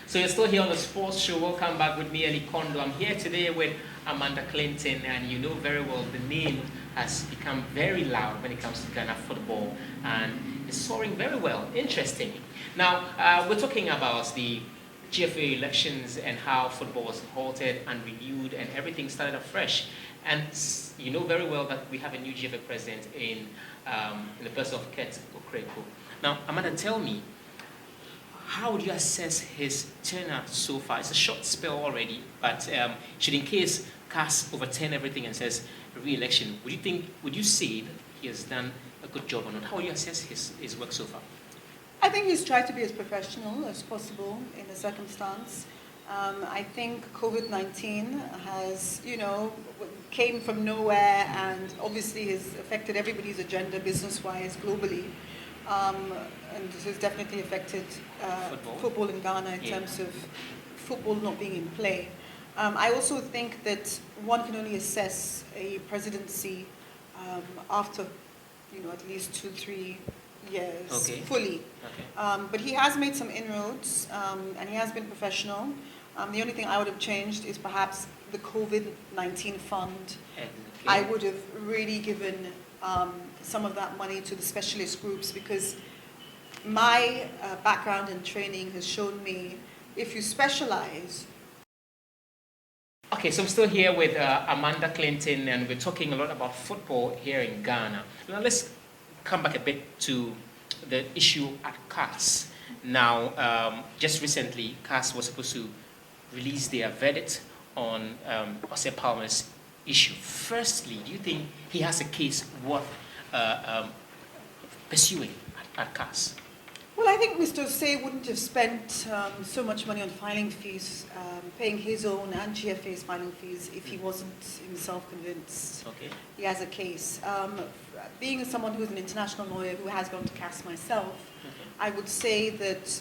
So you're still here on the sports show. Welcome back with me, Eli Kondo. I'm here today with Amanda Clinton, and you know very well the name has become very loud when it comes to Ghana football, and it's soaring very well. Interesting. Now, we're talking about the GFA elections and how football was halted and renewed and everything started afresh. And you know very well that we have a new GFA president in the person of Kurt Okraku. Now, Amanda, tell me, how would you assess his tenure so far? It's a short spell already, but should in case CAS overturn everything and says re-election, would you say that he has done a good job or not? How would you assess his work so far? I think he's tried to be as professional as possible in the circumstance. I think COVID-19 has, came from nowhere and obviously has affected everybody's agenda business-wise globally. And this has definitely affected football in Ghana in terms of football not being in play. I also think that one can only assess a presidency after, at least 2-3 years fully. But he has made some inroads, and he has been professional. The only thing I would have changed is perhaps the COVID-19 fund. I would have really given some of that money to the specialist groups, because my background and training has shown me if you specialize. Okay, so I'm still here with Amanda Clinton, and we're talking a lot about football here in Ghana. Now let's come back a bit to the issue at CAS. Now, just recently, CAS was supposed to release their verdict on Ose Palmer's issue. Firstly, do you think he has a case worth pursuing at CAS? Well, I think Mr. Ose wouldn't have spent so much money on filing fees, paying his own and GFA's filing fees, if he wasn't himself convinced he has a case. Being someone who's an international lawyer who has gone to CAS myself, I would say that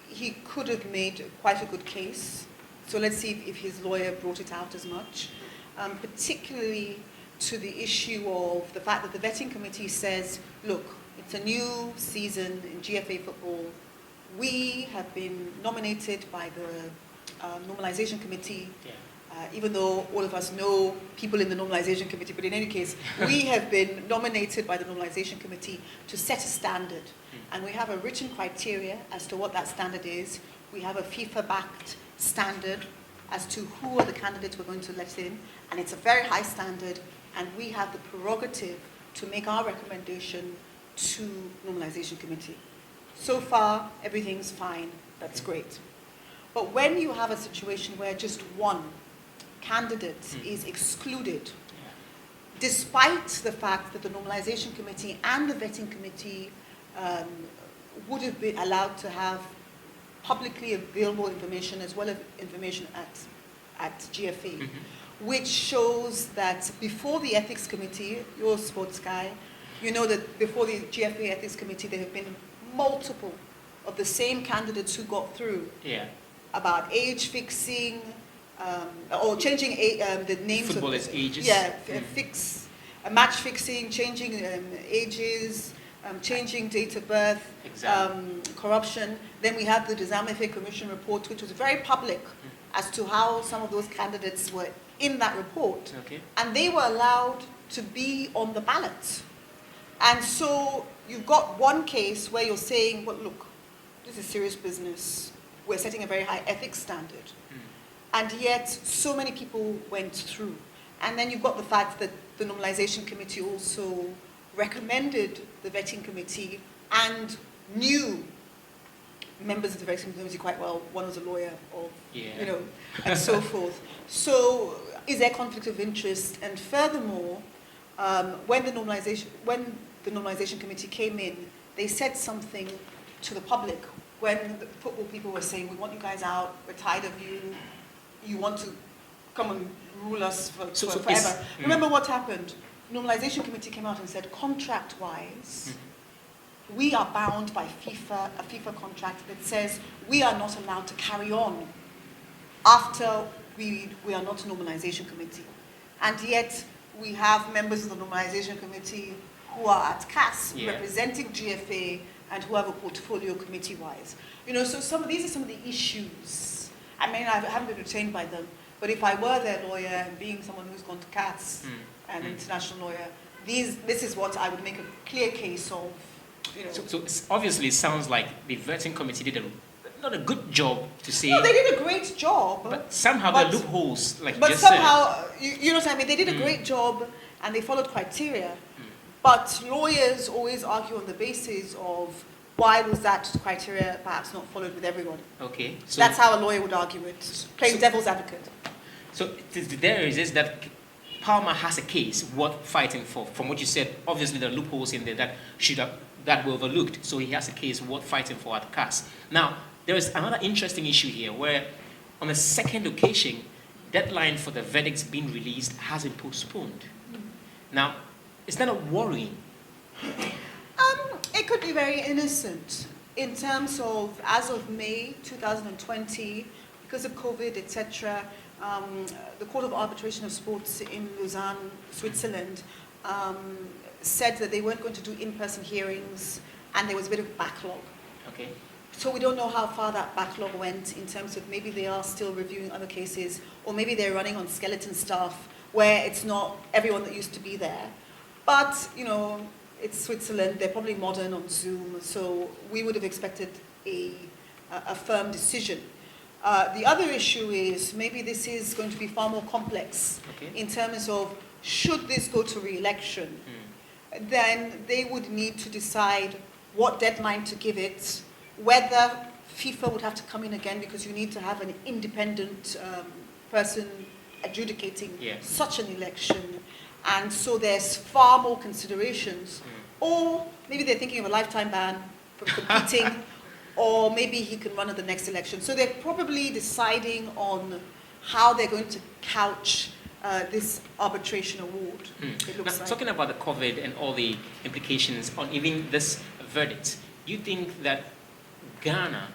he could have made quite a good case. So let's see if his lawyer brought it out as much, particularly to the issue of the fact that the vetting committee says, look, it's a new season in GFA football. We have been nominated by the normalization committee, even though all of us know people in the normalization committee, but in any case, we have been nominated by the normalization committee to set a standard. And we have a written criteria as to what that standard is. We have a FIFA-backed standard as to who are the candidates we're going to let in, and it's a very high standard, and we have the prerogative to make our recommendation to normalization committee. So far, everything's fine, that's great. But when you have a situation where just one candidate is excluded, despite the fact that the normalization committee and the vetting committee would have been allowed to have publicly available information as well as information at GFA, which shows that before the ethics committee, you're a sports guy, you know that before the GFA ethics committee, there have been multiple of the same candidates who got through about age fixing, or changing the names football of as ages. Match fixing, changing ages, changing date of birth, corruption. Then we had the Desamefe Commission report, which was very public as to how some of those candidates were in that report. And they were allowed to be on the ballot. And so you've got one case where you're saying, well, look, this is serious business. We're setting a very high ethics standard. And yet so many people went through. And then you've got the fact that the normalization committee also recommended the vetting committee and knew members of the vetting committee quite well. One was a lawyer, and so forth. So is there conflict of interest? And furthermore, when the normalization committee came in, they said something to the public when the football people were saying, we want you guys out, we're tired of you, you want to come and rule us forever. Remember what happened? Normalization committee came out and said, contract-wise, we are bound by a FIFA contract that says we are not allowed to carry on after we are not a normalization committee. And yet we have members of the normalization committee who are at CAS representing GFA and who have a portfolio committee-wise. So these are some of the issues. I mean, I haven't been retained by them, but if I were their lawyer and being someone who's gone to CAS, an international lawyer, this is what I would make a clear case of. So obviously it sounds like the vetting committee did not a good job to say. No, they did a great job. But somehow there are loopholes, like but you just somehow, said. you know what I mean? They did a great job and they followed criteria. But lawyers always argue on the basis of why was that criteria perhaps not followed with everyone. Okay. So that's how a lawyer would argue it, playing devil's advocate. So there is that Palmer has a case worth fighting for. From what you said, obviously there are loopholes in there that were overlooked. So he has a case worth fighting for at CAS. Now, there is another interesting issue here where on the second occasion, deadline for the verdicts being released has been postponed. Now, is that not worrying? It could be very innocent in terms of, as of May 2020, because of COVID, etc., the Court of Arbitration of Sports in Lausanne, Switzerland, said that they weren't going to do in-person hearings, and there was a bit of a backlog. Okay. So we don't know how far that backlog went in terms of maybe they are still reviewing other cases, or maybe they're running on skeleton staff where it's not everyone that used to be there. But, it's Switzerland, they're probably modern on Zoom, so we would have expected a firm decision. The other issue is maybe this is going to be far more complex in terms of should this go to re-election, then they would need to decide what deadline to give it, whether FIFA would have to come in again because you need to have an independent person adjudicating such an election. And so there's far more considerations. Or maybe they're thinking of a lifetime ban from competing, or maybe he can run at the next election. So they're probably deciding on how they're going to couch this arbitration award. It looks now, talking about the COVID and all the implications on even this verdict, do you think that Ghana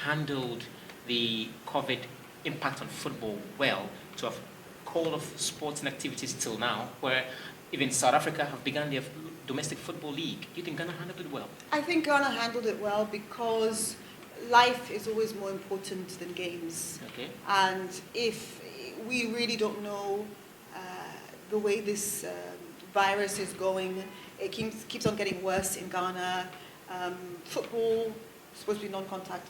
handled the COVID impact on football well to have called off sports and activities till now, where even South Africa have begun their domestic football league? Do you think Ghana handled it well? I think Ghana handled it well because life is always more important than games. Okay. And if we really don't know the way this virus is going, it keeps on getting worse in Ghana. Football is supposed to be non-contact,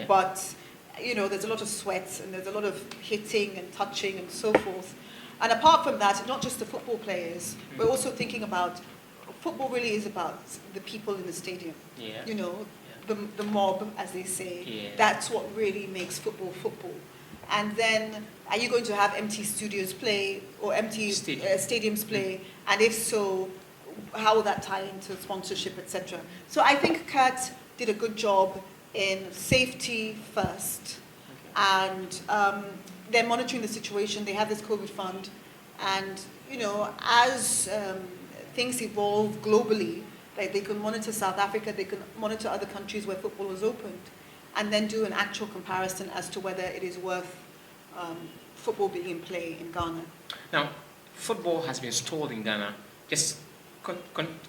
but there's a lot of sweat and there's a lot of hitting and touching and so forth. And apart from that, not just the football players, we're also thinking about football really is about the people in the stadium. The mob, as they say. That's what really makes football football. And then, are you going to have empty studios play or empty stadiums play? And if so, how will that tie into sponsorship, etc.? So I think Kurt did a good job in safety first, and they're monitoring the situation. They have this COVID fund, and as things evolve globally, like they can monitor South Africa, they can monitor other countries where football is opened, and then do an actual comparison as to whether it is worth football being in play in Ghana. Now, football has been stalled in Ghana just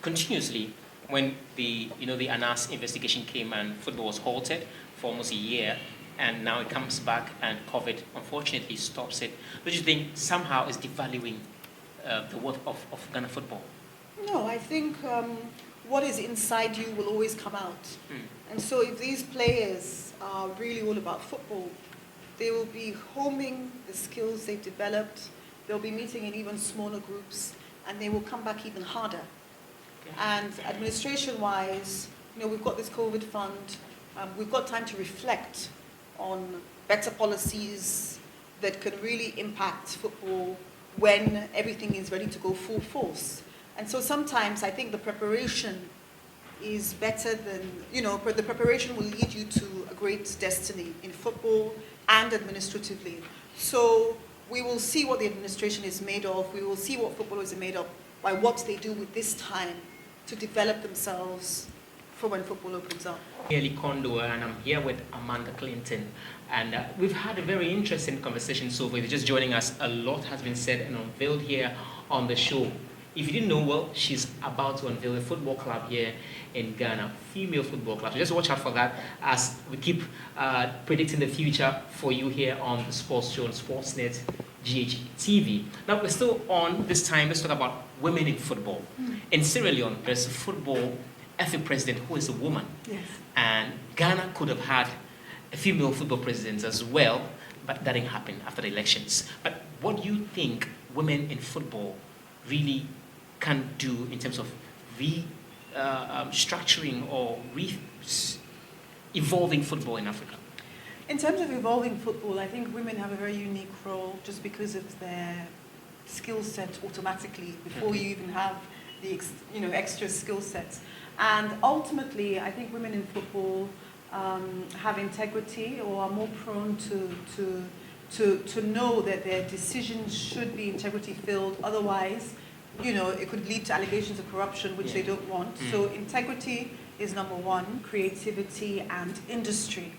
continuously. When the ANAS investigation came and football was halted for almost a year, and now it comes back and COVID unfortunately stops it. Don't you think somehow it's devaluing the worth of Ghana football? No, I think what is inside you will always come out. And so if these players are really all about football, they will be homing the skills they've developed, they'll be meeting in even smaller groups, and they will come back even harder. And administration-wise, we've got this COVID fund. We've got time to reflect on better policies that can really impact football when everything is ready to go full force. And so sometimes I think the preparation is better than, the preparation will lead you to a great destiny in football and administratively. So we will see what the administration is made of. We will see what footballers are made of by what they do with this time to develop themselves for when football opens up. Eli Kondo, and I'm here with Amanda Clinton, and we've had a very interesting conversation so far. If you're just joining us, a lot has been said and unveiled here on the show. If you didn't know, well, she's about to unveil a football club here in Ghana, female football club. So just watch out for that as we keep predicting the future for you here on the sports show on Sportsnet GHTV. Now we're still on this time. Let's talk about women in football. In Sierra Leone, there's a football FA president who is a woman. Yes. And Ghana could have had a female football president as well, but that didn't happen after the elections. But what do you think women in football really can do in terms of structuring or evolving football in Africa? In terms of evolving football, I think women have a very unique role just because of their skill set automatically before you even have the extra skill sets. And ultimately, I think women in football have integrity or are more prone to know that their decisions should be integrity-filled. Otherwise, it could lead to allegations of corruption, which they don't want. So integrity is number one, creativity and industry.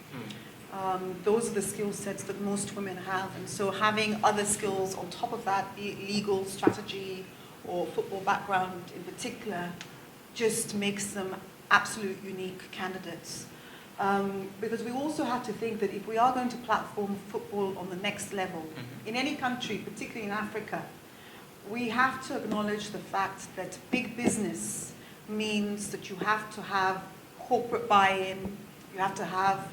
Those are the skill sets that most women have. And so having other skills on top of that, be it legal, strategy, or football background in particular, just makes them absolute unique candidates. Because we also have to think that if we are going to platform football on the next level, in any country, particularly in Africa, we have to acknowledge the fact that big business means that you have to have corporate buy-in, you have to have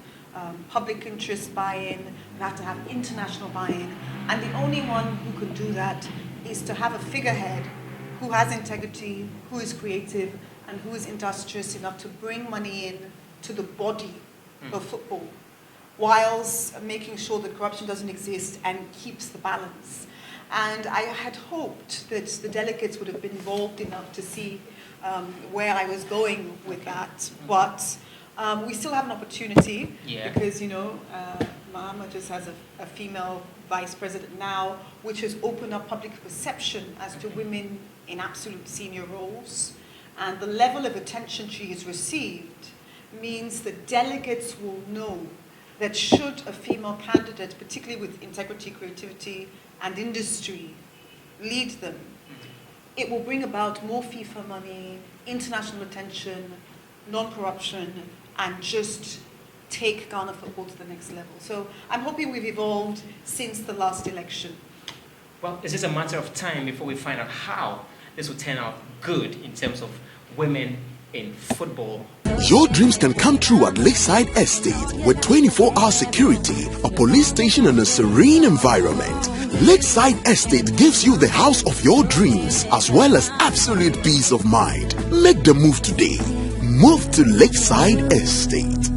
public interest buy-in, you have to have international buy-in, and the only one who can do that is to have a figurehead who has integrity, who is creative, and who is industrious enough to bring money in to the body of football, whilst making sure that corruption doesn't exist and keeps the balance. And I had hoped that the delegates would have been involved enough to see where I was going with that, but we still have an opportunity because, Mahama just has a female vice president now, which has opened up public perception as to women in absolute senior roles. And the level of attention she has received means that delegates will know that should a female candidate, particularly with integrity, creativity, and industry, lead them, it will bring about more FIFA money, international attention, non-corruption, and just take Ghana football to the next level. So I'm hoping we've evolved since the last election. Well, it's just a matter of time before we find out how this will turn out good in terms of women in football. Your dreams can come true at Lakeside Estate with 24-hour security, a police station and a serene environment. Lakeside Estate gives you the house of your dreams as well as absolute peace of mind. Make the move today. Move to Lakeside Estate.